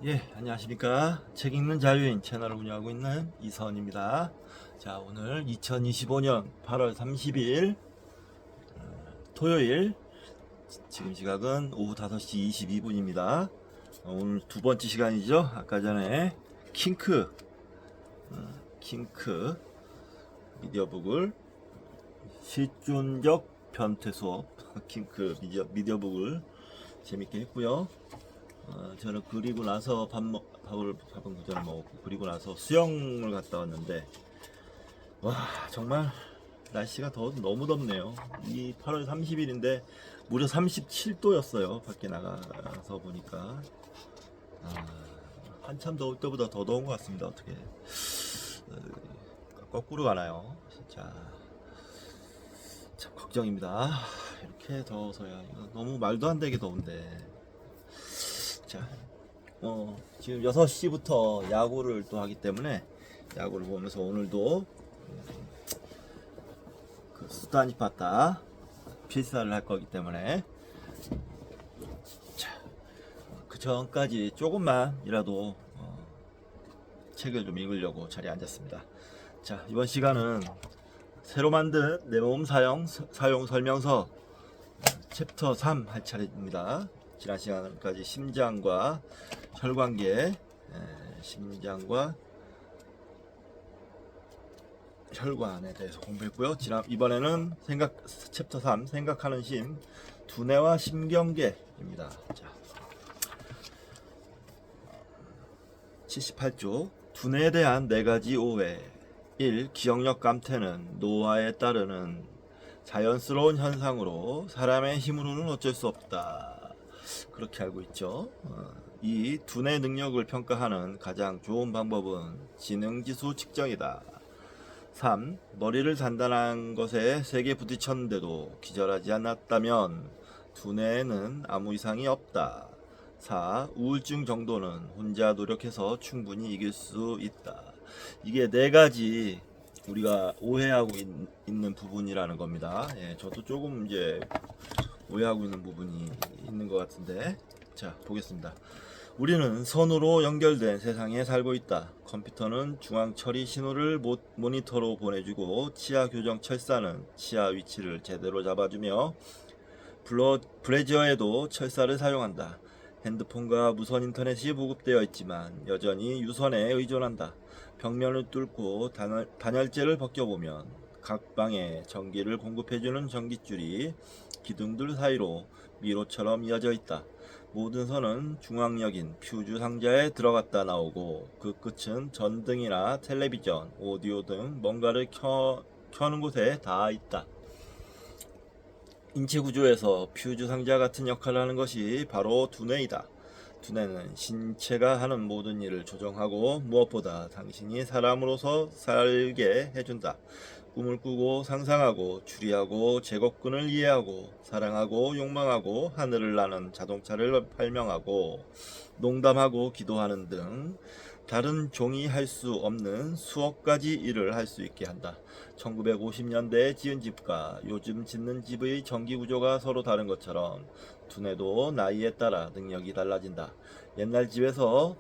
예, 안녕하십니까. 책 읽는 자유인 채널을 운영하고 있는 이선입니다. 자, 오늘 2025년 8월 30일 토요일, 지금 시각은 오후 5시 22분입니다. 오늘 두 번째 시간이죠. 아까 전에 킹크 미디어북을 실존적 변태 수업 킹크 미디어북을 재밌게 했고요. 저는 그리고 나서 밥은 그 전에 먹었고, 그리고 나서 수영을 갔다 왔는데, 와, 정말 날씨가 너무 덥네요. 이 8월 30일인데 무려 37도였어요. 밖에 나가서 보니까. 아, 한참 더울 때보다 더 더운 것 같습니다. 어떻게 거꾸로 가나요? 진짜 참 걱정입니다. 이렇게 더워서야 이거 너무 말도 안 되게 더운데. 자, 지금 6시부터 야구를 또 하기 때문에 야구를 보면서 오늘도 그 수다니 파타 필사를 할 거기 때문에, 자, 그 전까지 조금만이라도 책을 좀 읽으려고 자리에 앉았습니다. 자, 이번 시간은 새로 만든 내 몸 사용 설명서 챕터 3 할 차례입니다. 지난 시간까지 심장과 혈관계, 심장과 혈관에 대해서 공부했고요. 이번에는 챕터 3 생각하는 심, 두뇌와 신경계입니다. 자, 78조 두뇌에 대한 4가지 오해. 1. 기억력 감퇴는 노화에 따르는 자연스러운 현상으로 사람의 힘으로는 어쩔 수 없다. 그렇게 알고 있죠. 이 두뇌 능력을 평가하는 가장 좋은 방법은 지능지수 측정이다. 3. 머리를 단단한 것에 세게 부딪혔는데도 기절하지 않았다면 두뇌에는 아무 이상이 없다. 4. 우울증 정도는 혼자 노력해서 충분히 이길 수 있다. 이게 4가지 우리가 오해하고 있는 부분이라는 겁니다. 예, 저도 조금 이제 오해하고 있는 부분이 있는 것 같은데, 자, 보겠습니다. 우리는 선으로 연결된 세상에 살고 있다. 컴퓨터는 중앙 처리 신호를 모니터로 보내주고, 치아 교정 철사는 치아 위치를 제대로 잡아주며 브래지어에도 철사를 사용한다. 핸드폰과 무선 인터넷이 보급되어 있지만 여전히 유선에 의존한다. 벽면을 뚫고 단열재를 벗겨보면 각 방에 전기를 공급해주는 전깃줄이 기둥들 사이로 미로처럼 이어져 있다. 모든 선은 중앙역인 퓨즈 상자에 들어갔다 나오고, 그 끝은 전등이나 텔레비전, 오디오 등 뭔가를 켜는 곳에 닿아 있다. 인체 구조에서 퓨즈 상자 같은 역할을 하는 것이 바로 두뇌이다. 두뇌는 신체가 하는 모든 일을 조정하고, 무엇보다 당신이 사람으로서 살게 해준다. 꿈을 꾸고 상상하고 추리하고 제곡근을 이해하고 사랑하고 욕망하고 하늘을 나는 자동차를 발명하고 농담하고 기도하는 등 다른 종이 할 수 없는 수억 가지 일을 할 수 있게 한다. 1950년대에 지은 집과 요즘 짓는 집의 전기 구조가 서로 다른 것처럼 두뇌도 나이에 따라 능력이 달라진다. 옛날 집에서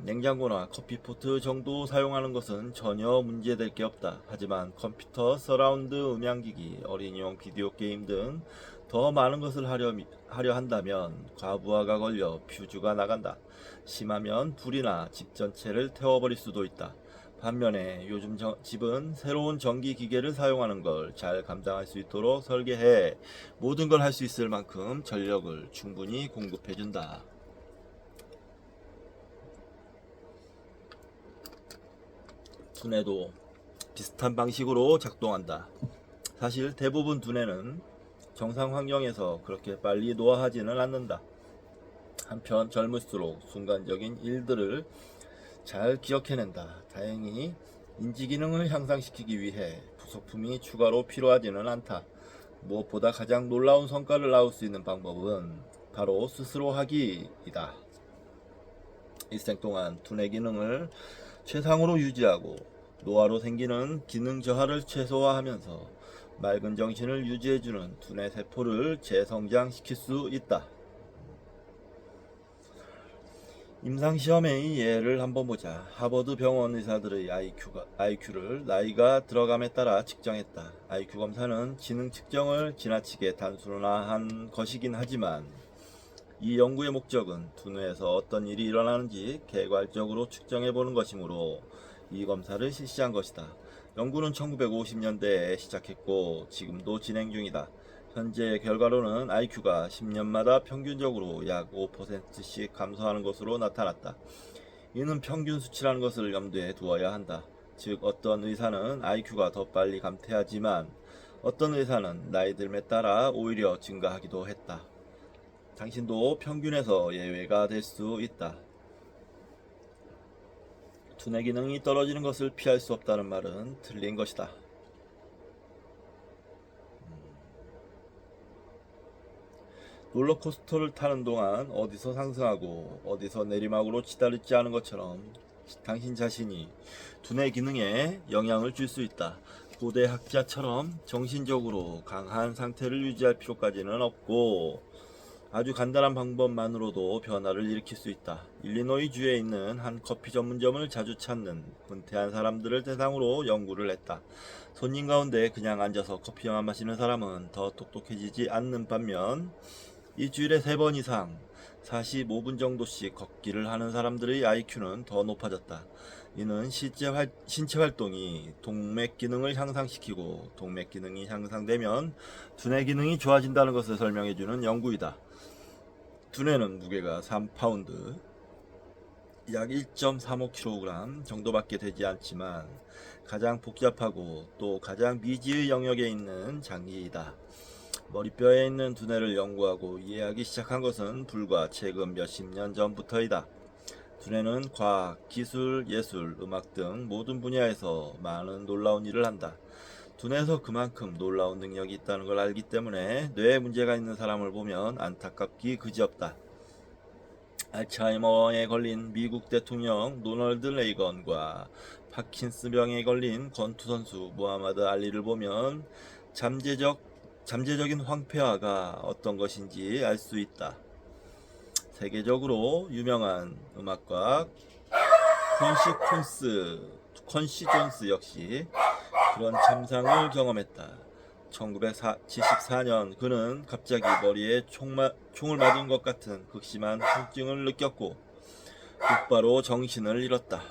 냉장고나 커피포트 정도 사용하는 것은 전혀 문제될 게 없다. 하지만 컴퓨터, 서라운드 음향기기, 어린이용 비디오 게임 등 더 많은 것을 하려 한다면 과부하가 걸려 퓨즈가 나간다. 심하면 불이나 집 전체를 태워버릴 수도 있다. 반면에 요즘 집은 새로운 전기 기계를 사용하는 걸 잘 감당할 수 있도록 설계해 모든 걸 할 수 있을 만큼 전력을 충분히 공급해준다. 두뇌도 비슷한 방식으로 작동한다. 사실 대부분 두뇌는 정상 환경에서 그렇게 빨리 노화하지는 않는다. 한편 젊을수록 순간적인 일들을 잘 기억해낸다. 다행히 인지 기능을 향상시키기 위해 부속품이 추가로 필요하지는 않다. 무엇보다 가장 놀라운 성과를 낳을 수 있는 방법은 바로 스스로 하기이다. 일생 동안 두뇌 기능을 최상으로 유지하고 노화로 생기는 기능 저하를 최소화하면서 맑은 정신을 유지해주는 두뇌 세포를 재성장시킬 수 있다. 임상시험의 예를 한번 보자. 하버드 병원 의사들의 IQ를 나이가 들어감에 따라 측정했다. IQ 검사는 지능 측정을 지나치게 단순화한 것이긴 하지만 이 연구의 목적은 두뇌에서 어떤 일이 일어나는지 개괄적으로 측정해보는 것이므로 이 검사를 실시한 것이다. 연구는 1950년대에 시작했고 지금도 진행 중이다. 현재 결과로는 IQ가 10년마다 평균적으로 약 5%씩 감소하는 것으로 나타났다. 이는 평균 수치라는 것을 염두에 두어야 한다. 즉 어떤 의사는 IQ가 더 빨리 감퇴하지만 어떤 의사는 나이 들에 따라 오히려 증가하기도 했다. 당신도 평균에서 예외가 될 수 있다. 두뇌 기능이 떨어지는 것을 피할 수 없다는 말은 틀린 것이다. 롤러코스터를 타는 동안 어디서 상승하고 어디서 내리막으로 치달지 않은 것처럼 당신 자신이 두뇌 기능에 영향을 줄 수 있다. 고대 학자처럼 정신적으로 강한 상태를 유지할 필요까지는 없고 아주 간단한 방법만으로도 변화를 일으킬 수 있다. 일리노이주에 있는 한 커피 전문점을 자주 찾는 은퇴한 사람들을 대상으로 연구를 했다. 손님 가운데 그냥 앉아서 커피만 마시는 사람은 더 똑똑해지지 않는 반면 일주일에 3번 이상 45분 정도씩 걷기를 하는 사람들의 IQ는 더 높아졌다. 이는 신체 활동이 동맥 기능을 향상시키고 동맥 기능이 향상되면 두뇌 기능이 좋아진다는 것을 설명해주는 연구이다. 두뇌는 무게가 3파운드, 약 1.35kg 정도밖에 되지 않지만 가장 복잡하고 또 가장 미지의 영역에 있는 장기이다. 머리뼈에 있는 두뇌를 연구하고 이해하기 시작한 것은 불과 최근 몇십 년 전부터이다. 두뇌는 과학, 기술, 예술, 음악 등 모든 분야에서 많은 놀라운 일을 한다. 두뇌에서 그만큼 놀라운 능력이 있다는 걸 알기 때문에 뇌에 문제가 있는 사람을 보면 안타깝기 그지없다. 알츠하이머에 걸린 미국 대통령 로널드 레이건과 파킨스병에 걸린 권투 선수 무하마드 알리를 보면 잠재적인 황폐화가 어떤 것인지 알 수 있다. 세계적으로 유명한 음악가 퀀시 존스 역시 그런 참상을 경험했다. 1974년 그는 갑자기 머리에 총을 맞은 것 같은 극심한 통증을 느꼈고 곧바로 정신을 잃었다.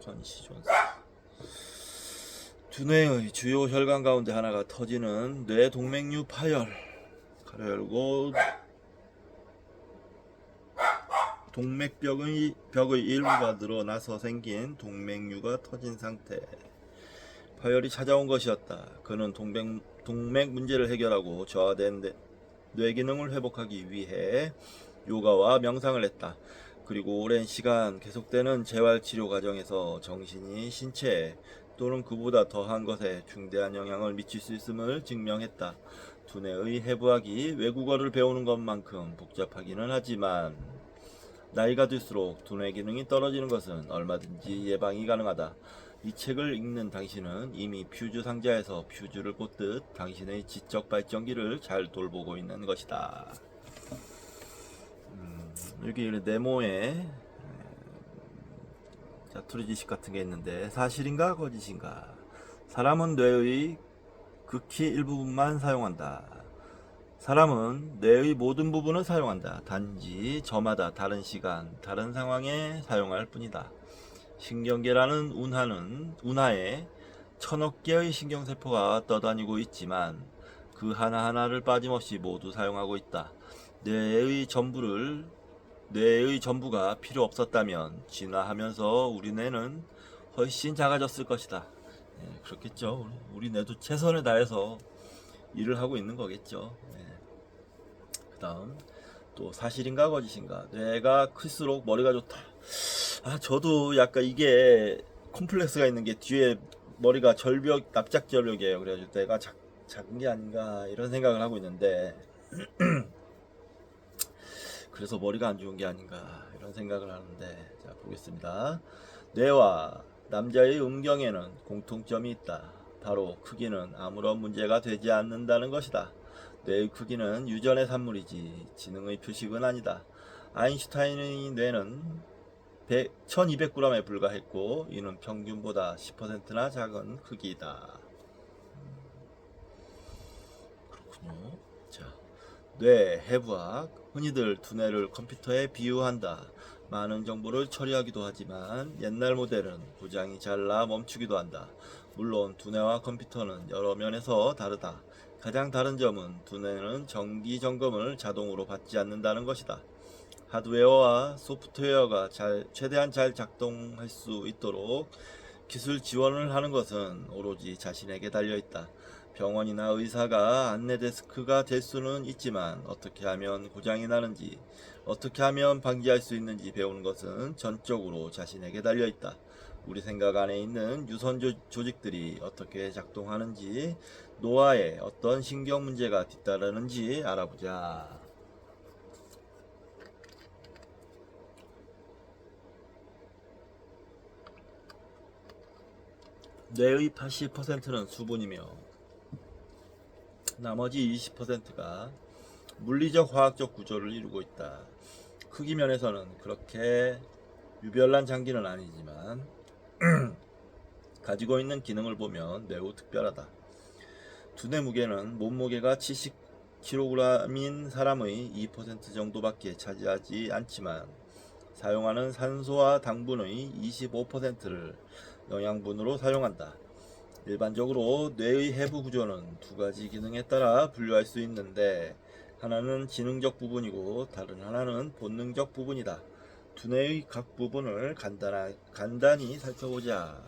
퀀시 존스. 두뇌의 주요 혈관 가운데 하나가 터지는 뇌동맥류 파열, 가로 열고 동맥벽의 일부가 늘어나서 생긴 동맥류가 터진 상태. 파열이 찾아온 것이었다. 그는 동맥 문제를 해결하고 저하된 뇌 기능을 회복하기 위해 요가와 명상을 했다. 그리고 오랜 시간 계속되는 재활치료 과정에서 정신이 신체에 또는 그보다 더한 것에 중대한 영향을 미칠 수 있음을 증명했다. 두뇌의 해부학이 외국어를 배우는 것만큼 복잡하기는 하지만 나이가 들수록 두뇌 기능이 떨어지는 것은 얼마든지 예방이 가능하다. 이 책을 읽는 당신은 이미 퓨즈 상자에서 퓨즈를 꽂듯 당신의 지적 발전기를 잘 돌보고 있는 것이다. 여기 네모에 자투리 지식 같은 게 있는데 사실인가 거짓인가? 사람은 뇌의 극히 일부분만 사용한다. 사람은 뇌의 모든 부분을 사용한다. 단지 저마다 다른 시간, 다른 상황에 사용할 뿐이다. 신경계라는 운하에 1000억 개의 신경세포가 떠다니고 있지만 그 하나하나를 빠짐없이 모두 사용하고 있다. 뇌의 전부가 필요 없었다면 진화하면서 우리 뇌는 훨씬 작아졌을 것이다. 그렇겠죠. 우리 뇌도 최선을 다해서 일을 하고 있는 거겠죠. 그 다음 또 사실인가 거짓인가? 뇌가 클수록 머리가 좋다. 저도 약간 이게 콤플렉스가 있는 게 뒤에 머리가 납작절벽이에요. 그래가지고 뇌가 작은 게 아닌가 이런 생각을 하고 있는데 그래서 머리가 안 좋은 게 아닌가 이런 생각을 하는데, 자 보겠습니다. 뇌와 남자의 음경에는 공통점이 있다. 바로 크기는 아무런 문제가 되지 않는다는 것이다. 뇌의 크기는 유전의 산물이지 지능의 표식은 아니다. 아인슈타인의 뇌는 1200g에 불과했고 이는 평균보다 10%나 작은 크기이다. 그렇군요. 자, 뇌 해부학. 흔히들 두뇌를 컴퓨터에 비유한다. 많은 정보를 처리하기도 하지만 옛날 모델은 고장이 잘 나 멈추기도 한다. 물론 두뇌와 컴퓨터는 여러 면에서 다르다. 가장 다른 점은 두뇌는 정기 점검을 자동으로 받지 않는다는 것이다. 하드웨어와 소프트웨어가 최대한 잘 작동할 수 있도록 기술 지원을 하는 것은 오로지 자신에게 달려있다. 병원이나 의사가 안내 데스크가 될 수는 있지만 어떻게 하면 고장이 나는지, 어떻게 하면 방지할 수 있는지 배우는 것은 전적으로 자신에게 달려있다. 우리 생각 안에 있는 유선 조직들이 어떻게 작동하는지, 노화에 어떤 신경 문제가 뒤따르는지 알아보자. 뇌의 80%는 수분이며 나머지 20%가 물리적 화학적 구조를 이루고 있다. 크기 면에서는 그렇게 유별난 장기는 아니지만 가지고 있는 기능을 보면 매우 특별하다. 두뇌 무게는 몸무게가 70kg인 사람의 2% 정도밖에 차지하지 않지만 사용하는 산소와 당분의 25%를 영양분으로 사용한다. 일반적으로 뇌의 해부 구조는 두 가지 기능에 따라 분류할 수 있는데 하나는 지능적 부분이고 다른 하나는 본능적 부분이다. 두뇌의 각 부분을 간단히 살펴보자.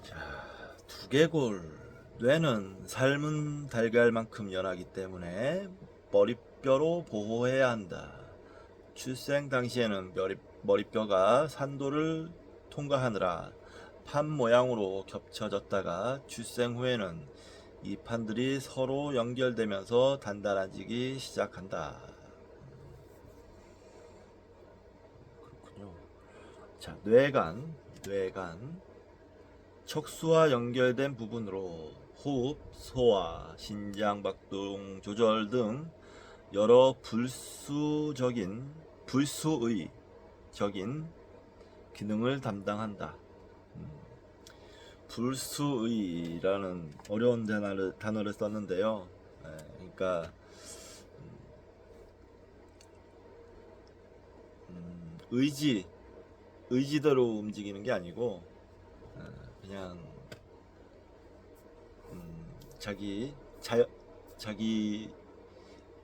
자, 두개골. 뇌는 삶은 달걀만큼 연하기 때문에 머리뼈로 보호해야 한다. 출생 당시에는 머리뼈가 산도를 통과하느라 판 모양으로 겹쳐졌다가 출생 후에는 이 판들이 서로 연결되면서 단단해지기 시작한다. 그렇군요. 자, 뇌간. 척수와 연결된 부분으로 호흡, 소화, 심장 박동 조절 등 여러 불수의적인 기능을 담당한다. 불수의라는 어려운 단어를 썼는데요. 그러니까 의지대로 움직이는 게 아니고 그냥 자기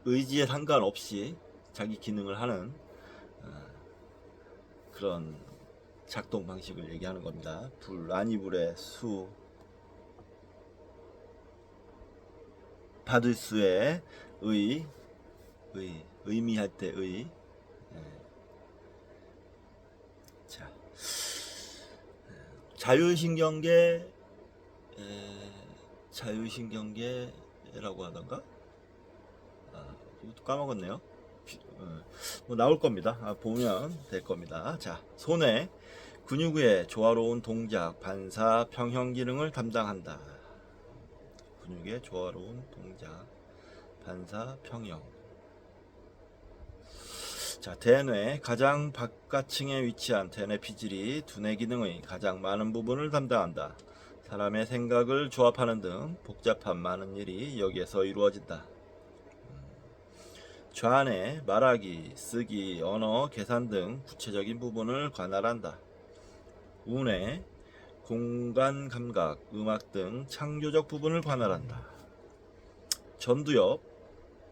의지에 상관없이 자기 기능을 하는 그런 작동 방식을 얘기하는 겁니다. 안이불의 수, 받을 수의 의미할 때 의. 자, 자율신경계라고 하던가? 까먹었네요. 뭐 나올 겁니다. 보면 될 겁니다. 자, 손에 근육의 조화로운 동작, 반사, 평형 기능을 담당한다. 근육의 조화로운 동작, 반사, 평형. 자, 대뇌. 가장 바깥층에 위치한 대뇌 피질이 두뇌 기능의 가장 많은 부분을 담당한다. 사람의 생각을 조합하는 등 복잡한 많은 일이 여기에서 이루어진다. 좌뇌. 말하기, 쓰기, 언어, 계산 등 구체적인 부분을 관할한다. 우뇌. 공간 감각, 음악 등 창조적 부분을 관할한다. 전두엽.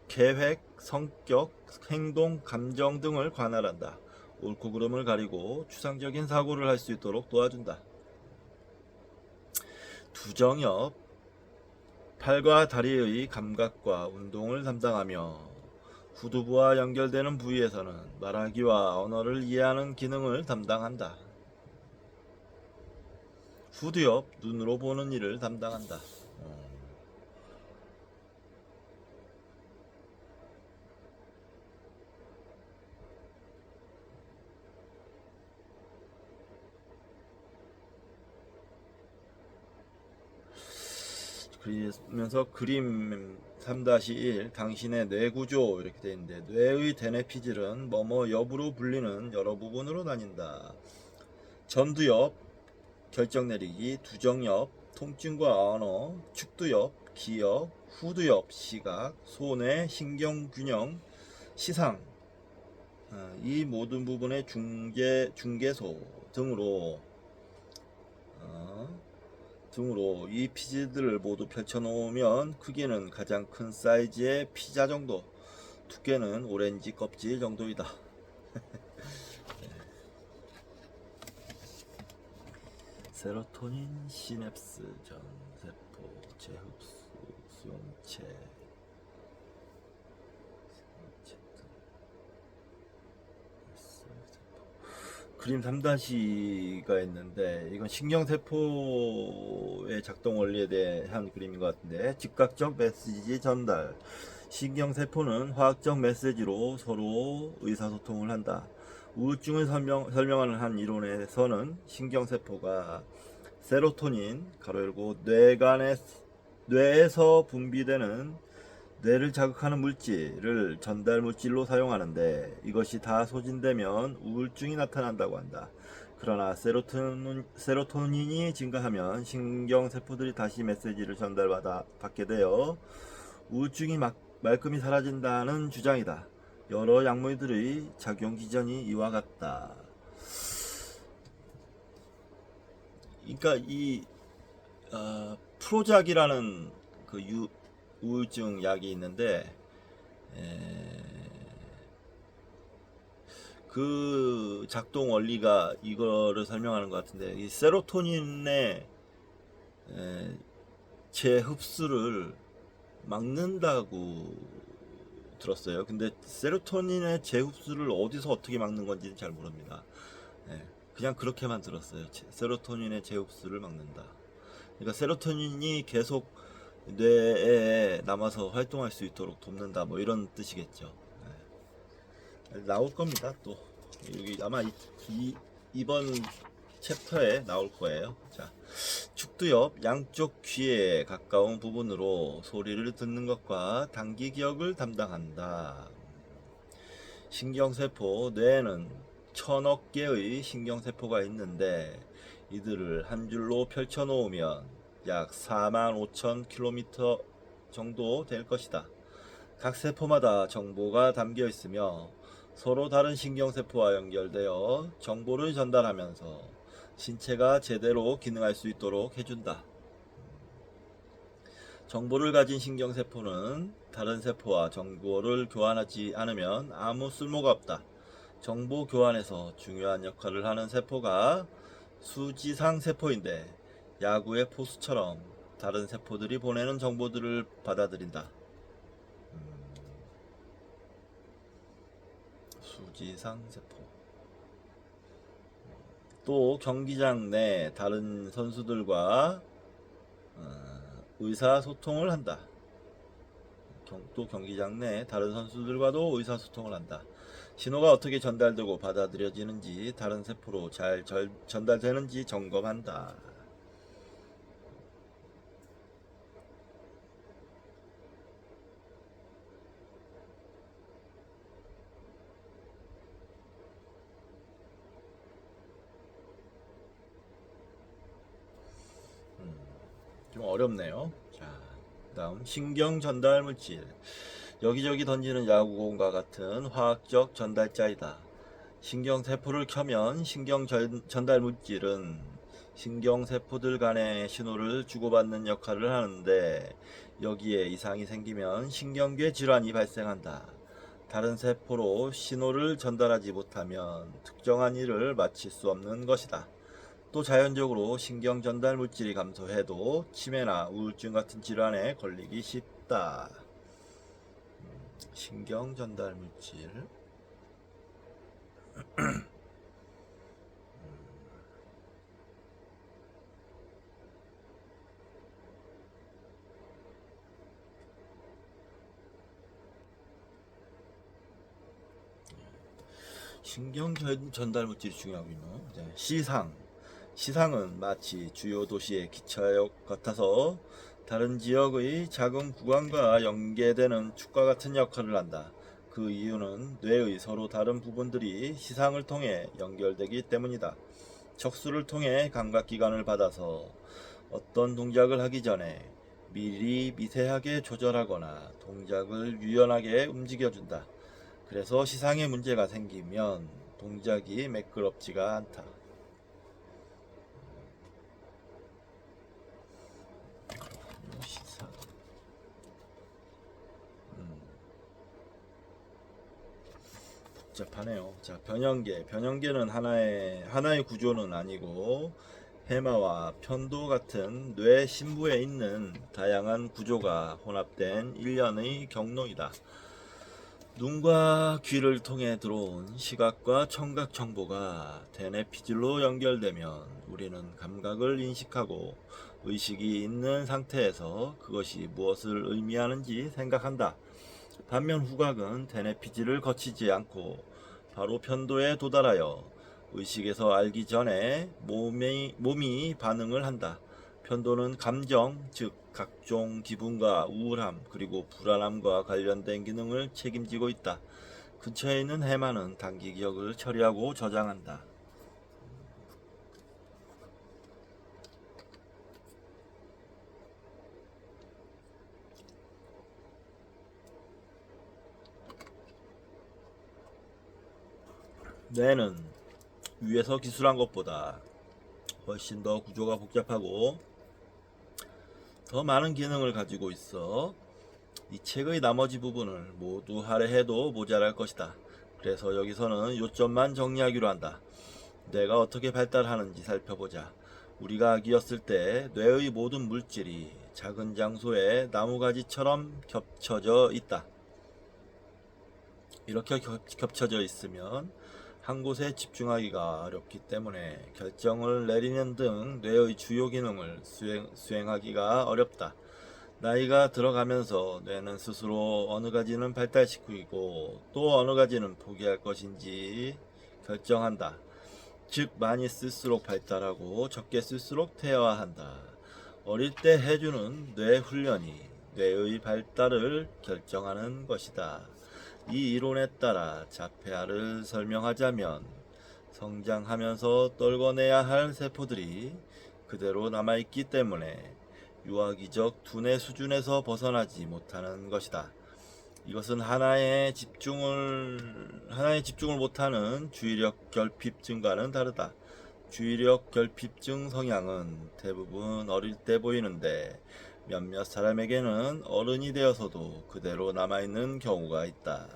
계획, 성격, 행동, 감정 등을 관할한다. 옳고 그름을 가리고 추상적인 사고를 할 수 있도록 도와준다. 두정엽. 팔과 다리의 감각과 운동을 담당하며 후두부와 연결되는 부위에서는 말하기와 언어를 이해하는 기능을 담당한다. 후두엽. 눈으로 보는 일을 담당한다. 그러면서 그림 3-1 당신의 뇌 구조 이렇게 되어 있는데, 뇌의 대뇌 피질은 뭐뭐 옆으로 불리는 여러 부분으로 나뉜다. 전두엽, 결정 내리기, 두정엽, 통증과 언어, 축두엽, 기억, 후두엽, 시각, 손해, 신경균형, 시상, 이 모든 부분의 중개소 등으로 이 피지들을 모두 펼쳐놓으면 크기는 가장 큰 사이즈의 피자 정도, 두께는 오렌지 껍질 정도이다. 세로토닌, 시냅스, 전세포, 재흡수, 수용체, 그림 3-가 있는데, 이건 신경세포의 작동 원리에 대한 그림인 것 같은데, 즉각적 메시지 전달. 신경세포는 화학적 메시지로 서로 의사소통을 한다. 우울증을 설명하는 한 이론에서는 신경세포가 세로토닌, 가로 열고, 뇌에서 분비되는 뇌를 자극하는 물질을 전달 물질로 사용하는데, 이것이 다 소진되면 우울증이 나타난다고 한다. 그러나 세로토닌이 증가하면 신경세포들이 다시 메시지를 받게 되어 우울증이 말끔히 사라진다는 주장이다. 여러 약물들의 작용 기전이 이와 같다. 그러니까 이 프로작이라는 그 우울증 약이 있는데, 그 작동 원리가 이거를 설명하는 것 같은데, 이 세로토닌의 재흡수를 막는다고 들었어요. 근데 세로토닌의 재흡수를 어디서 어떻게 막는 건지는 잘 모릅니다. 그냥 그렇게만 들었어요. 세로토닌의 재흡수를 막는다. 그러니까 세로토닌이 계속 뇌에 남아서 활동할 수 있도록 돕는다, 뭐 이런 뜻이겠죠. 나올 겁니다. 또 여기 아마 이번 챕터에 나올 거예요. 자, 축두엽, 양쪽 귀에 가까운 부분으로 소리를 듣는 것과 단기 기억을 담당한다. 신경세포, 뇌에는 1000억 개의 신경세포가 있는데, 이들을 한 줄로 펼쳐 놓으면 약 45,000km 정도 될 것이다. 각 세포마다 정보가 담겨 있으며 서로 다른 신경세포와 연결되어 정보를 전달하면서 신체가 제대로 기능할 수 있도록 해준다. 정보를 가진 신경세포는 다른 세포와 정보를 교환하지 않으면 아무 쓸모가 없다. 정보 교환에서 중요한 역할을 하는 세포가 수지상 세포인데, 야구의 포수처럼 다른 세포들이 보내는 정보들을 받아들인다. 수지상 세포. 또 경기장 내 다른 선수들과 의사소통을 한다. 또 경기장 내 다른 선수들과도 의사소통을 한다. 신호가 어떻게 전달되고 받아들여지는지, 다른 세포로 잘 전달되는지 점검한다. 좀 어렵네요. 자, 다음 신경 전달 물질. 여기저기 던지는 야구공과 같은 화학적 전달자이다. 신경세포를 켜면 신경 전달 물질은 신경세포들 간의 신호를 주고받는 역할을 하는데, 여기에 이상이 생기면 신경계 질환이 발생한다. 다른 세포로 신호를 전달하지 못하면 특정한 일을 마칠 수 없는 것이다. 또 자연적으로 신경 전달 물질이 감소해도 치매나 우울증 같은 질환에 걸리기 쉽다. 신경 전달 물질. 신경 전달 물질이 중요하군요. 시상은 마치 주요 도시의 기차역 같아서 다른 지역의 작은 구간과 연계되는 축과 같은 역할을 한다. 그 이유는 뇌의 서로 다른 부분들이 시상을 통해 연결되기 때문이다. 척수를 통해 감각기관을 받아서 어떤 동작을 하기 전에 미리 미세하게 조절하거나 동작을 유연하게 움직여준다. 그래서 시상에 문제가 생기면 동작이 매끄럽지가 않다. 시상. 복잡하네요. 자, 변형계. 변형계는 하나의 구조는 아니고 해마와 편도 같은 뇌 심부에 있는 다양한 구조가 혼합된 일련의 경로이다. 눈과 귀를 통해 들어온 시각과 청각 정보가 대뇌 피질로 연결되면 우리는 감각을 인식하고 의식이 있는 상태에서 그것이 무엇을 의미하는지 생각한다. 반면 후각은 대뇌 피질을 거치지 않고 바로 편도에 도달하여 의식에서 알기 전에 몸이 반응을 한다. 편도는 감정, 즉 각종 기분과 우울함 그리고 불안함과 관련된 기능을 책임지고 있다. 근처에 있는 해마는 단기 기억을 처리하고 저장한다. 뇌는 위에서 기술한 것보다 훨씬 더 구조가 복잡하고 더 많은 기능을 가지고 있어 이 책의 나머지 부분을 모두 할애해도 모자랄 것이다. 그래서 여기서는 요점만 정리하기로 한다. 뇌가 어떻게 발달하는지 살펴보자. 우리가 아기였을 때 뇌의 모든 물질이 작은 장소에 나무가지처럼 겹쳐져 있다. 이렇게 겹쳐져 있으면 한 곳에 집중하기가 어렵기 때문에 결정을 내리는 등 뇌의 주요 기능을 수행하기가 어렵다. 나이가 들어가면서 뇌는 스스로 어느 가지는 발달시키고 또 어느 가지는 포기할 것인지 결정한다. 즉 많이 쓸수록 발달하고 적게 쓸수록 퇴화한다. 어릴 때 해주는 뇌 훈련이 뇌의 발달을 결정하는 것이다. 이 이론에 따라 자폐아를 설명하자면 성장하면서 떨궈내야 할 세포들이 그대로 남아있기 때문에 유아기적 두뇌 수준에서 벗어나지 못하는 것이다. 이것은 하나에 집중을 못하는 주의력 결핍증과는 다르다. 주의력 결핍증 성향은 대부분 어릴 때 보이는데 몇몇 사람에게는 어른이 되어서도 그대로 남아있는 경우가 있다.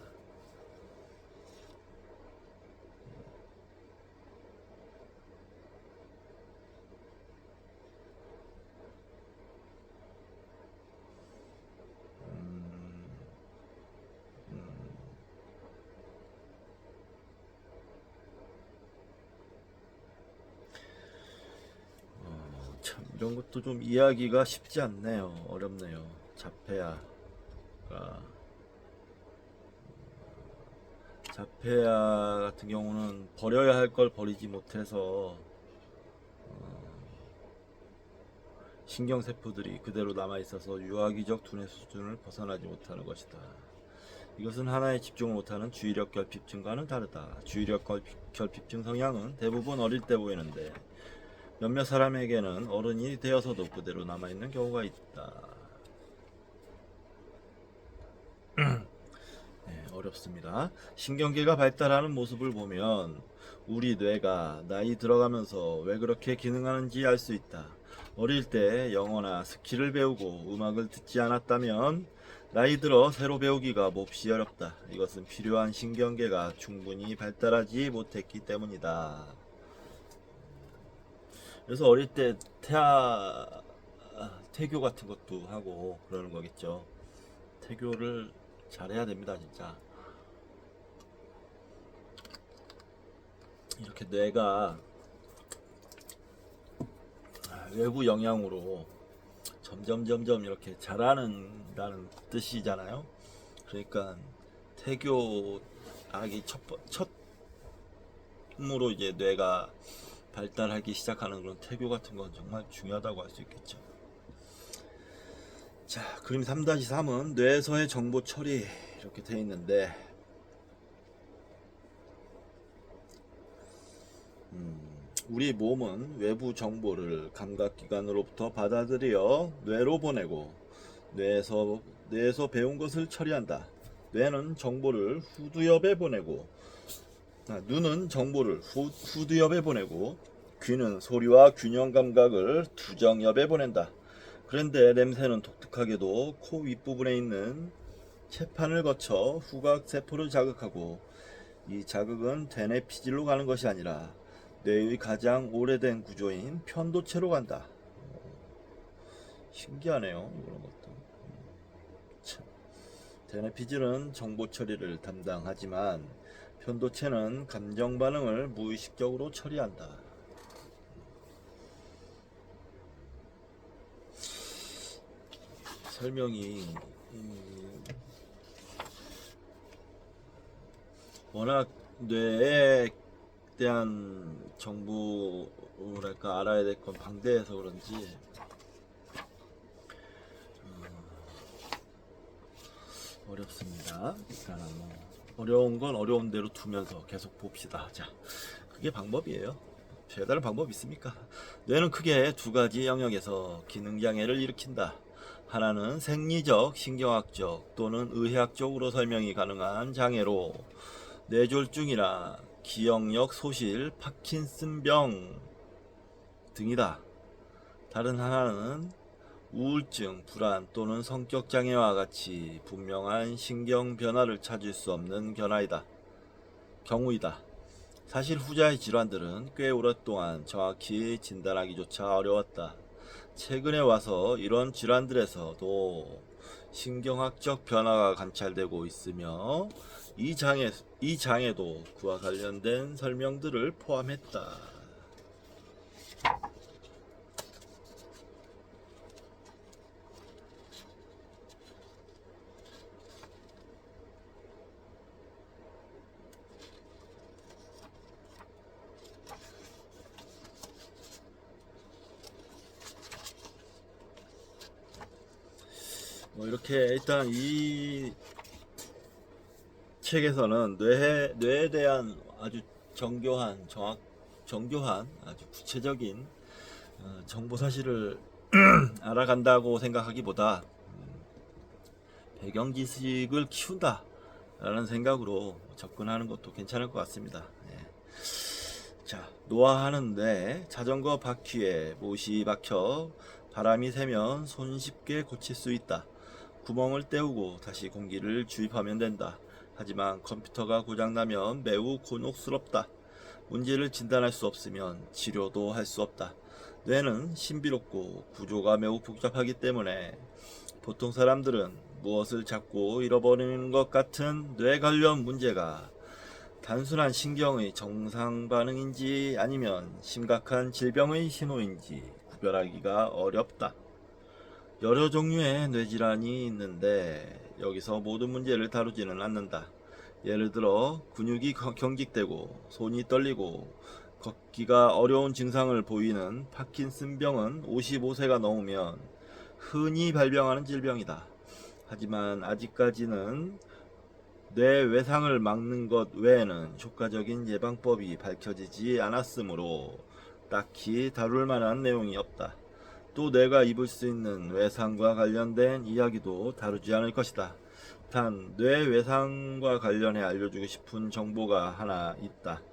참 이런 것도 좀 이해하기가 쉽지 않네요. 어렵네요. 자폐아가 자폐아 같은 경우는 버려야 할 걸 버리지 못해서 신경세포들이 그대로 남아있어서 유아기적 두뇌 수준을 벗어나지 못하는 것이다. 이것은 하나에 집중을 못하는 주의력 결핍증과는 다르다. 주의력 결핍증 성향은 대부분 어릴 때 보이는데 몇몇 사람에게는 어른이 되어서도 그대로 남아있는 경우가 있다. 네, 어렵습니다. 신경계가 발달하는 모습을 보면 우리 뇌가 나이 들어가면서 왜 그렇게 기능하는지 알 수 있다. 어릴 때 영어나 스킬을 배우고 음악을 듣지 않았다면 나이 들어 새로 배우기가 몹시 어렵다. 이것은 필요한 신경계가 충분히 발달하지 못했기 때문이다. 그래서 어릴 때 태교 같은 것도 하고 그러는 거겠죠. 태교를 잘해야 됩니다, 진짜. 이렇게 뇌가 외부 영향으로 점점 이렇게 자라는다는 뜻이잖아요. 그러니까 태교 하기 첫으로 이제 뇌가 발달하기 시작하는 그런 태교 같은 건 정말 중요하다고 할 수 있겠죠. 자, 그림 3-3은 뇌에서의 정보 처리 이렇게 돼 있는데, 우리 몸은 외부 정보를 감각기관으로부터 받아들여 뇌로 보내고 뇌에서 배운 것을 처리한다. 뇌는 정보를 후두엽에 보내고 눈은 정보를 후두엽에 보내고 귀는 소리와 균형 감각을 두정엽에 보낸다. 그런데 냄새는 독특하게도 코 윗부분에 있는 체판을 거쳐 후각 세포를 자극하고 이 자극은 대뇌 피질로 가는 것이 아니라 뇌의 가장 오래된 구조인 편도체로 간다. 신기하네요. 이런 것도. 참. 대뇌 피질은 정보 처리를 담당하지만 편도체는 감정 반응을 무의식적으로 처리한다. 설명이 워낙 뇌에 대한 정보랄까 알아야 될 건 방대해서 그런지 어렵습니다. 일단은 어려운 건 어려운 대로 두면서 계속 봅시다. 자, 그게 방법이에요. 별다른 방법 있습니까? 뇌는 크게 두 가지 영역에서 기능 장애를 일으킨다. 하나는 생리적, 신경학적 또는 의학적으로 설명이 가능한 장애로 뇌졸중이나 기억력 소실, 파킨슨병 등이다. 다른 하나는 우울증, 불안 또는 성격 장애와 같이 분명한 신경 변화를 찾을 수 없는 경우이다. 사실 후자의 질환들은 꽤 오랫동안 정확히 진단하기조차 어려웠다. 최근에 와서 이런 질환들에서도 신경학적 변화가 관찰되고 있으며 이 장애도 그와 관련된 설명들을 포함했다. 이렇게 일단 이 책에서는 뇌에 대한 아주 정교한 아주 구체적인 정보 사실을 알아간다고 생각하기보다 배경 지식을 키운다 라는 생각으로 접근하는 것도 괜찮을 것 같습니다. 자, 노화하는데 자전거 바퀴에 못이 박혀 바람이 새면 손쉽게 고칠 수 있다. 구멍을 때우고 다시 공기를 주입하면 된다. 하지만 컴퓨터가 고장나면 매우 곤혹스럽다. 문제를 진단할 수 없으면 치료도 할 수 없다. 뇌는 신비롭고 구조가 매우 복잡하기 때문에 보통 사람들은 무엇을 자꾸 잃어버리는 것 같은 뇌 관련 문제가 단순한 신경의 정상 반응인지 아니면 심각한 질병의 신호인지 구별하기가 어렵다. 여러 종류의 뇌질환이 있는데 여기서 모든 문제를 다루지는 않는다. 예를 들어 근육이 경직되고 손이 떨리고 걷기가 어려운 증상을 보이는 파킨슨병은 55세가 넘으면 흔히 발병하는 질병이다. 하지만 아직까지는 뇌 외상을 막는 것 외에는 효과적인 예방법이 밝혀지지 않았으므로 딱히 다룰 만한 내용이 없다. 또 뇌가 입을 수 있는 외상과 관련된 이야기도 다루지 않을 것이다. 단, 뇌 외상과 관련해 알려주고 싶은 정보가 하나 있다.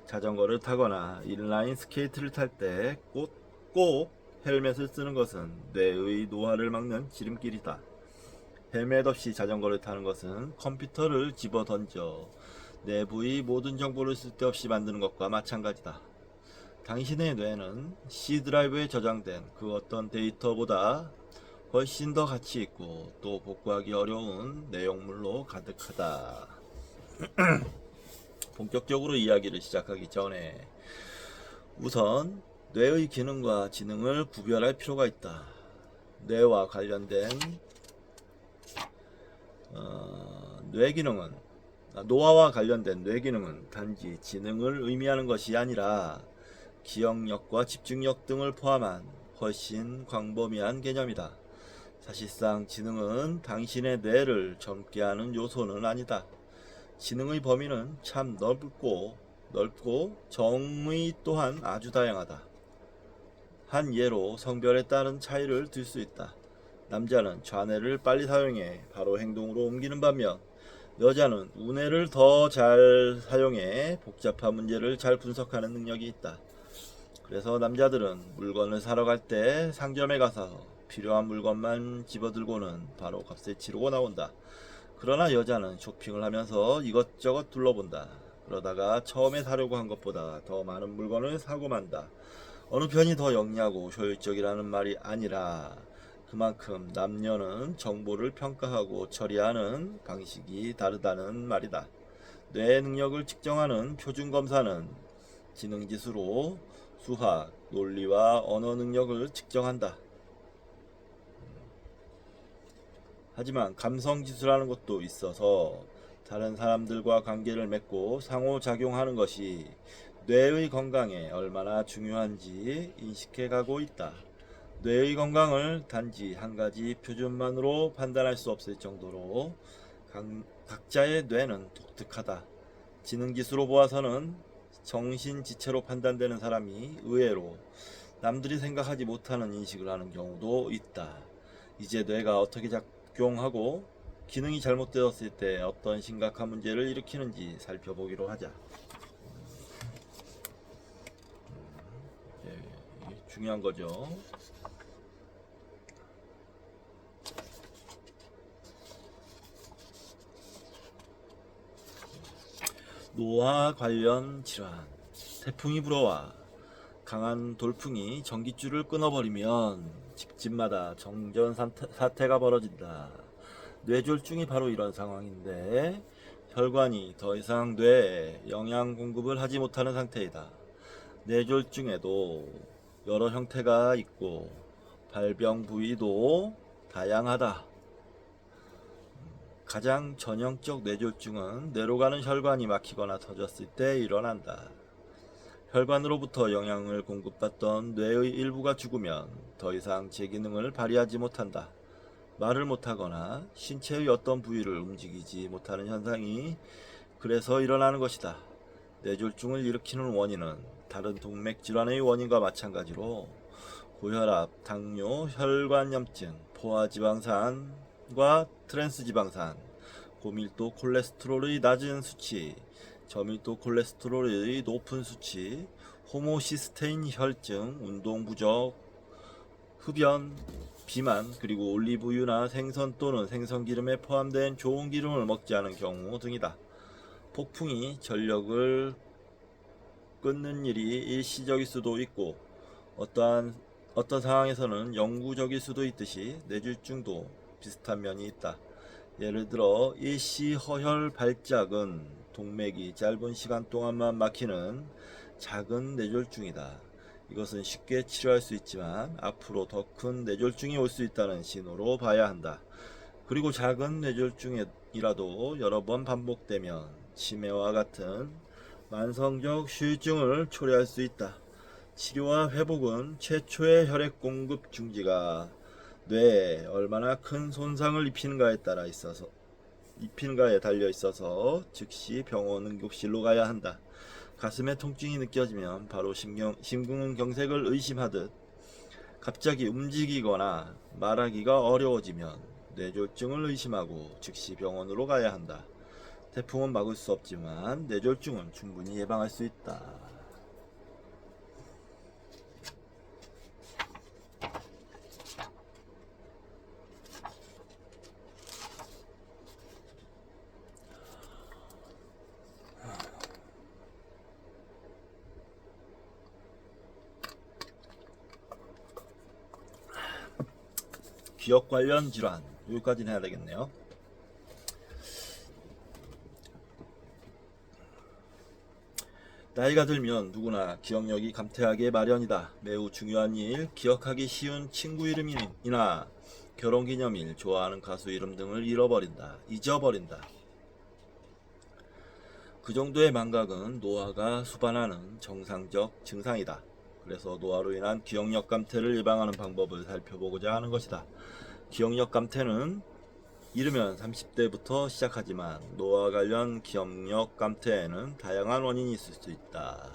자전거를 타거나 인라인 스케이트를 탈 때 꼭 헬멧을 쓰는 것은 뇌의 노화를 막는 지름길이다. 헬멧 없이 자전거를 타는 것은 컴퓨터를 집어 던져 내부의 모든 정보를 쓸데없이 만드는 것과 마찬가지다. 당신의 뇌는 C 드라이브에 저장된 그 어떤 데이터보다 훨씬 더 가치 있고 또 복구하기 어려운 내용물로 가득하다. 본격적으로 이야기를 시작하기 전에 우선 뇌의 기능과 지능을 구별할 필요가 있다. 뇌와 관련된 노화와 관련된 뇌기능은 단지 지능을 의미하는 것이 아니라 기억력과 집중력 등을 포함한 훨씬 광범위한 개념이다. 사실상 지능은 당신의 뇌를 젊게 하는 요소는 아니다. 지능의 범위는 참 넓고 정의 또한 아주 다양하다. 한 예로 성별에 따른 차이를 들 수 있다. 남자는 좌뇌를 빨리 사용해 바로 행동으로 옮기는 반면 여자는 우뇌를 더 잘 사용해 복잡한 문제를 잘 분석하는 능력이 있다. 그래서 남자들은 물건을 사러 갈 때 상점에 가서 필요한 물건만 집어들고는 바로 값을 치르고 나온다. 그러나 여자는 쇼핑을 하면서 이것저것 둘러본다. 그러다가 처음에 사려고 한 것보다 더 많은 물건을 사고 만다. 어느 편이 더 영리하고 효율적이라는 말이 아니라 그만큼 남녀는 정보를 평가하고 처리하는 방식이 다르다는 말이다. 뇌 능력을 측정하는 표준 검사는 지능지수로 수학, 논리와 언어 능력을 측정한다. 하지만 감성지수라는 것도 있어서 다른 사람들과 관계를 맺고 상호작용하는 것이 뇌의 건강에 얼마나 중요한지 인식해 가고 있다. 뇌의 건강을 단지 한 가지 표준만으로 판단할 수 없을 정도로 각자의 뇌는 독특하다. 지능지수로 보아서는 정신지체로 판단되는 사람이 의외로 남들이 생각하지 못하는 인식을 하는 경우도 있다. 이제 뇌가 어떻게 작용하고 기능이 잘못되었을 때 어떤 심각한 문제를 일으키는지 살펴보기로 하자. 이게 중요한 거죠. 노화 관련 질환. 태풍이 불어와 강한 돌풍이 전깃줄을 끊어버리면 집집마다 정전 사태가 벌어진다. 뇌졸중이 바로 이런 상황인데 혈관이 더 이상 뇌에 영양 공급을 하지 못하는 상태이다. 뇌졸중에도 여러 형태가 있고 발병 부위도 다양하다. 가장 전형적 뇌졸중은 뇌로 가는 혈관이 막히거나 터졌을 때 일어난다. 혈관으로부터 영양을 공급받던 뇌의 일부가 죽으면 더 이상 제 기능을 발휘하지 못한다. 말을 못하거나 신체의 어떤 부위를 움직이지 못하는 현상이 그래서 일어나는 것이다. 뇌졸중을 일으키는 원인은 다른 동맥질환의 원인과 마찬가지로 고혈압, 당뇨, 혈관염증, 포화지방산과 트랜스지방산, 고밀도 콜레스테롤의 낮은 수치, 저밀도 콜레스테롤의 높은 수치, 호모시스테인 혈증, 운동 부족, 흡연, 비만, 그리고 올리브유나 생선 또는 생선기름에 포함된 좋은 기름을 먹지 않은 경우 등이다. 폭풍이 전력을 끊는 일이 일시적일 수도 있고 어떤 상황에서는 영구적일 수도 있듯이 뇌졸중도 비슷한 면이 있다. 예를 들어 일시 허혈 발작은 동맥이 짧은 시간 동안만 막히는 작은 뇌졸중이다. 이것은 쉽게 치료할 수 있지만 앞으로 더 큰 뇌졸중이 올 수 있다는 신호로 봐야 한다. 그리고 작은 뇌졸중이라도 여러 번 반복되면 치매와 같은 만성적 후유증을 초래할 수 있다. 치료와 회복은 최초의 혈액 공급 중지가 뇌에 얼마나 큰 손상을 입히는가에 달려 있어서 즉시 병원 응급실로 가야 한다. 가슴에 통증이 느껴지면 바로 심근경색을 의심하듯 갑자기 움직이거나 말하기가 어려워지면 뇌졸중을 의심하고 즉시 병원으로 가야 한다. 태풍은 막을 수 없지만 뇌졸중은 충분히 예방할 수 있다. 기억 관련 질환, 여기까지는 해야 되겠네요. 나이가 들면 누구나 기억력이 감퇴하기 마련이다. 매우 중요한 일, 기억하기 쉬운 친구 이름이나 결혼기념일, 좋아하는 가수 이름 등을 잊어버린다. 그 정도의 망각은 노화가 수반하는 정상적 증상이다. 그래서 노화로 인한 기억력 감퇴를 예방하는 방법을 살펴보고자 하는 것이다. 기억력 감퇴는 이르면 30대부터 시작하지만 노화 관련 기억력 감퇴에는 다양한 원인이 있을 수 있다.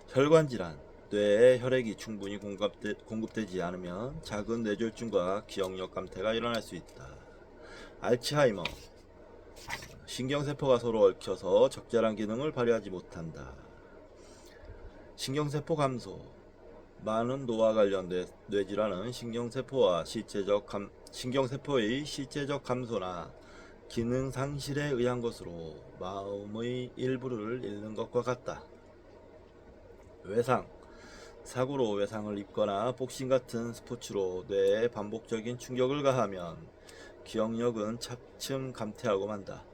혈관 질환, 뇌에 혈액이 충분히 공급되지 않으면 작은 뇌졸중과 기억력 감퇴가 일어날 수 있다. 알츠하이머, 신경세포가 서로 얽혀서 적절한 기능을 발휘하지 못한다. 신경세포 감소, 많은 노화 관련 뇌질환은 신경세포의 실제적 감소나 기능 상실에 의한 것으로 마음의 일부를 잃는 것과 같다. 외상, 사고로 외상을 입거나 복싱 같은 스포츠로 뇌에 반복적인 충격을 가하면 기억력은 차츰 감퇴하고 만다.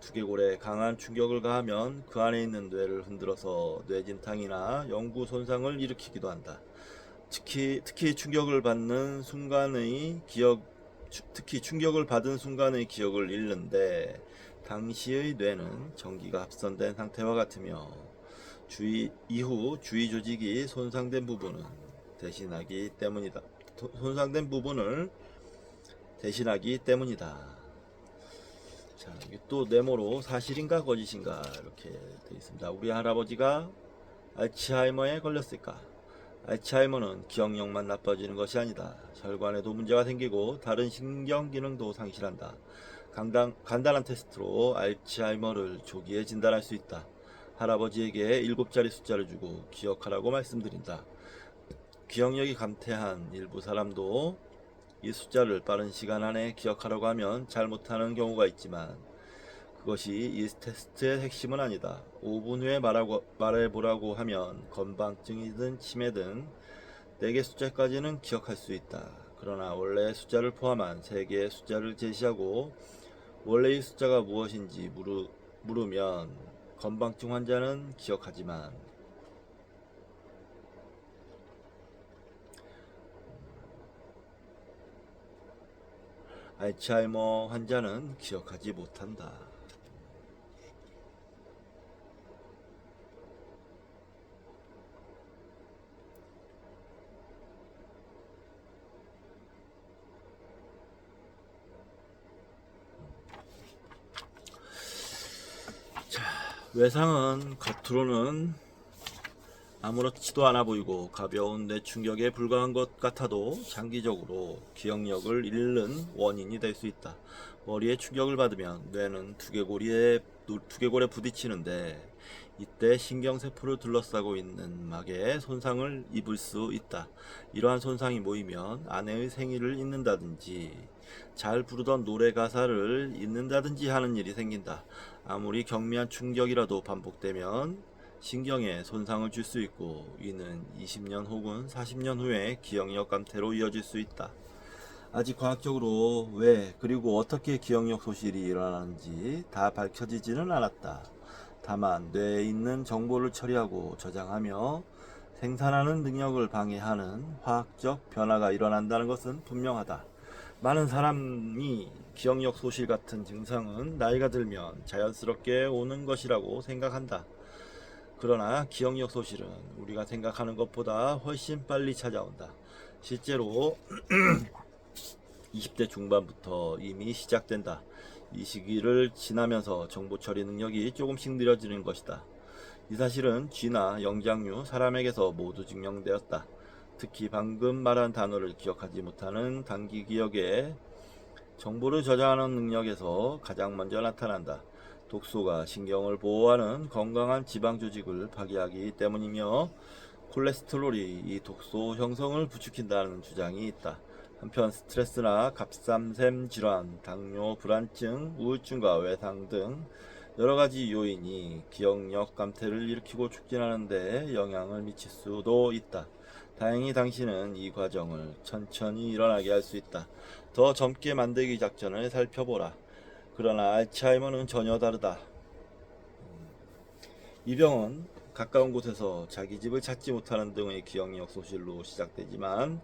두개골에 강한 충격을 가하면 그 안에 있는 뇌를 흔들어서 뇌진탕이나 영구 손상을 일으키기도 한다. 특히 충격을 받은 순간의 기억을 잃는데 당시의 뇌는 전기가 합선된 상태와 같으며 이후 주위 조직이 손상된 부분을 대신하기 때문이다. 자, 또 네모로 사실인가 거짓인가 이렇게 되어 있습니다. 우리 할아버지가 알츠하이머에 걸렸을까? 알츠하이머는 기억력만 나빠지는 것이 아니다. 혈관에도 문제가 생기고 다른 신경 기능도 상실한다. 간단한 테스트로 알츠하이머를 조기에 진단할 수 있다. 할아버지에게 7자리 숫자를 주고 기억하라고 말씀드린다. 기억력이 감퇴한 일부 사람도 이 숫자를 빠른 시간 안에 기억하라고 하면 잘 못하는 경우가 있지만 그것이 이 테스트의 핵심은 아니다. 5분 후에 말해보라고 하면 건방증이든 치매든 4개 숫자까지는 기억할 수 있다. 그러나 원래의 숫자를 포함한 3개의 숫자를 제시하고 원래의 숫자가 무엇인지 물으면 건방증 환자는 기억하지만 알츠하이머 환자는 기억하지 못한다. 외상은 겉으로는 아무렇지도 않아 보이고 가벼운 뇌 충격에 불과한 것 같아도 장기적으로 기억력을 잃는 원인이 될 수 있다. 머리에 충격을 받으면 뇌는 두개골에 부딪히는데 이때 신경세포를 둘러싸고 있는 막에 손상을 입을 수 있다. 이러한 손상이 모이면 아내의 생일을 잊는다든지 잘 부르던 노래 가사를 잊는다든지 하는 일이 생긴다. 아무리 경미한 충격이라도 반복되면 신경에 손상을 줄 수 있고 이는 20년 혹은 40년 후에 기억력 감퇴로 이어질 수 있다. 아직 과학적으로 왜 그리고 어떻게 기억력 소실이 일어나는지 다 밝혀지지는 않았다. 다만 뇌에 있는 정보를 처리하고 저장하며 생산하는 능력을 방해하는 화학적 변화가 일어난다는 것은 분명하다. 많은 사람이 기억력 소실 같은 증상은 나이가 들면 자연스럽게 오는 것이라고 생각한다. 그러나 기억력 소실은 우리가 생각하는 것보다 훨씬 빨리 찾아온다. 실제로 20대 중반부터 이미 시작된다. 이 시기를 지나면서 정보 처리 능력이 조금씩 느려지는 것이다. 이 사실은 쥐나 영장류, 사람에게서 모두 증명되었다. 특히 방금 말한 단어를 기억하지 못하는 단기 기억에 정보를 저장하는 능력에서 가장 먼저 나타난다. 독소가 신경을 보호하는 건강한 지방 조직을 파괴하기 때문이며 콜레스테롤이 이 독소 형성을 부추긴다는 주장이 있다. 한편 스트레스나 갑상샘 질환, 당뇨, 불안증, 우울증과 외상 등 여러가지 요인이 기억력 감퇴를 일으키고 촉진하는 데 영향을 미칠 수도 있다. 다행히 당신은 이 과정을 천천히 일어나게 할 수 있다. 더 젊게 만들기 작전을 살펴보라. 그러나 알츠하이머는 전혀 다르다. 이 병은 가까운 곳에서 자기 집을 찾지 못하는 등의 기억력 소실로 시작되지만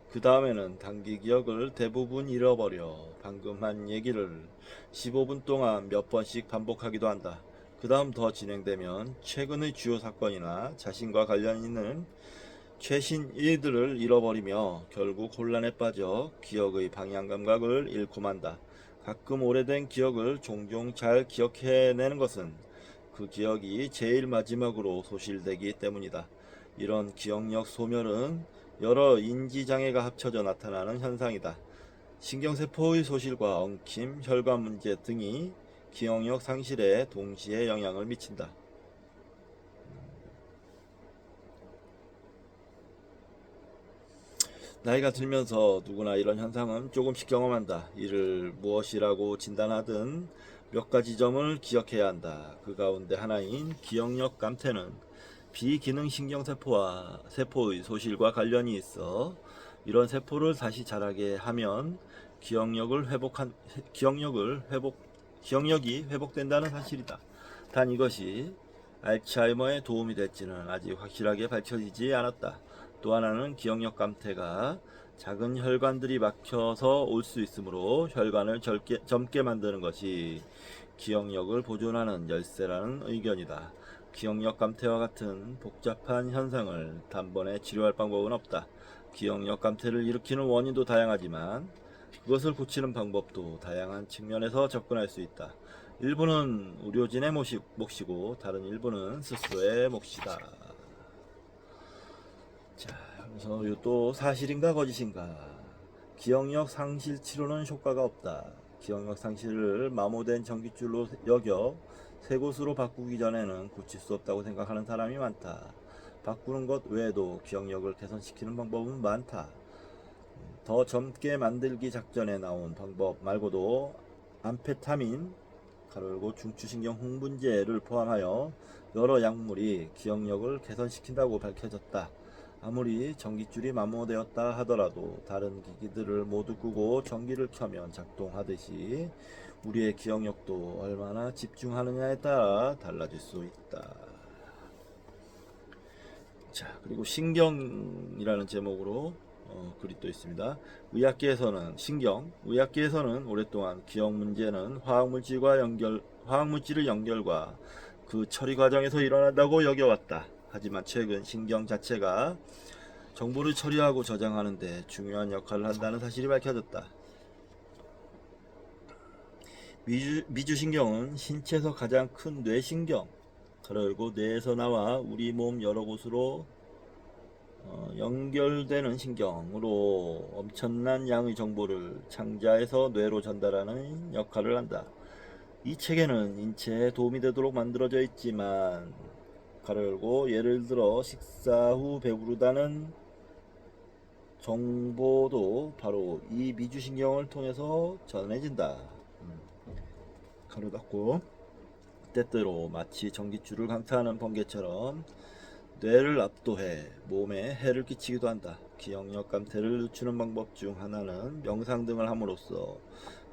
그 다음에는 단기 기억을 대부분 잃어버려 방금 한 얘기를 15분 동안 몇 번씩 반복하기도 한다. 그 다음 더 진행되면 최근의 주요 사건이나 자신과 관련 있는 최신 일들을 잃어버리며 결국 혼란에 빠져 기억의 방향 감각을 잃고 만다. 가끔 오래된 기억을 종종 잘 기억해내는 것은 그 기억이 제일 마지막으로 소실되기 때문이다. 이런 기억력 소멸은 여러 인지장애가 합쳐져 나타나는 현상이다. 신경세포의 소실과 엉킴, 혈관 문제 등이 기억력 상실에 동시에 영향을 미친다. 나이가 들면서 누구나 이런 현상은 조금씩 경험한다. 이를 무엇이라고 진단하든 몇 가지 점을 기억해야 한다. 그 가운데 하나인 기억력 감퇴는 비기능 신경세포와 세포의 소실과 관련이 있어 이런 세포를 다시 자라게 하면 기억력이 회복된다는 사실이다. 단 이것이 알츠하이머에 도움이 될지는 아직 확실하게 밝혀지지 않았다. 또 하나는 기억력 감퇴가 작은 혈관들이 막혀서 올 수 있으므로 혈관을 젊게 만드는 것이 기억력을 보존하는 열쇠라는 의견이다. 기억력 감퇴와 같은 복잡한 현상을 단번에 치료할 방법은 없다. 기억력 감퇴를 일으키는 원인도 다양하지만 그것을 고치는 방법도 다양한 측면에서 접근할 수 있다. 일부는 의료진의 몫이고 다른 일부는 스스로의 몫이다. 자, 그래서 또 사실인가 거짓인가? 기억력 상실 치료는 효과가 없다. 기억력 상실을 마모된 전깃줄로 여겨 새 곳으로 바꾸기 전에는 고칠 수 없다고 생각하는 사람이 많다. 바꾸는 것 외에도 기억력을 개선시키는 방법은 많다. 더 젊게 만들기 작전에 나온 방법 말고도 암페타민, 가로 중추신경 흥분제를 포함하여 여러 약물이 기억력을 개선시킨다고 밝혀졌다. 아무리 전깃줄이 마모되었다 하더라도 다른 기기들을 모두 끄고 전기를 켜면 작동하듯이 우리의 기억력도 얼마나 집중하느냐에 따라 달라질 수 있다. 자, 그리고 신경이라는 제목으로 글이 또 있습니다. 의학계에서는 오랫동안 기억 문제는 화학물질의 연결과 그 처리 과정에서 일어난다고 여겨왔다. 하지만 최근 신경 자체가 정보를 처리하고 저장하는 데 중요한 역할을 한다는 사실이 밝혀졌다. 미주신경은 신체에서 가장 큰 뇌신경, 그리고 뇌에서 나와 우리 몸 여러 곳으로 연결되는 신경으로 엄청난 양의 정보를 창자에서 뇌로 전달하는 역할을 한다. 이 체계는 인체에 도움이 되도록 만들어져 있지만 예를 들어 식사 후 배부르다는 정보도 바로 이 미주신경을 통해서 전해진다. 가로 닫고 때때로 마치 전깃줄을 강타하는 번개처럼 뇌를 압도해 몸에 해를 끼치기도 한다. 기억력 감퇴를 늦추는 방법 중 하나는 명상 등을 함으로써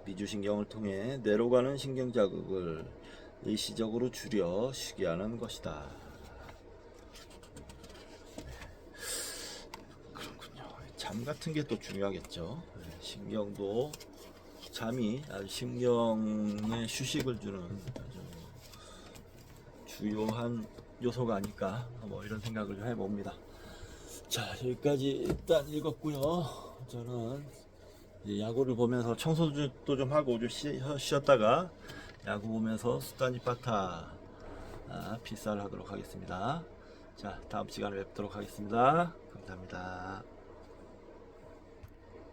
미주신경을 통해 뇌로 가는 신경 자극을 일시적으로 줄여 쉬게 하는 것이다. 그렇군요. 잠 같은 게 또 중요하겠죠. 신경도 잠이 아주 신경에 휴식을 주는 아주 주요한 요소가 아닐까 이런 생각을 해봅니다. 자, 여기까지 일단 읽었고요. 저는 야구를 보면서 청소도 좀 하고 좀 쉬었다가 야구 보면서 수다니 빠타 피사를 하도록 하겠습니다. 자, 다음 시간에 뵙도록 하겠습니다. 감사합니다.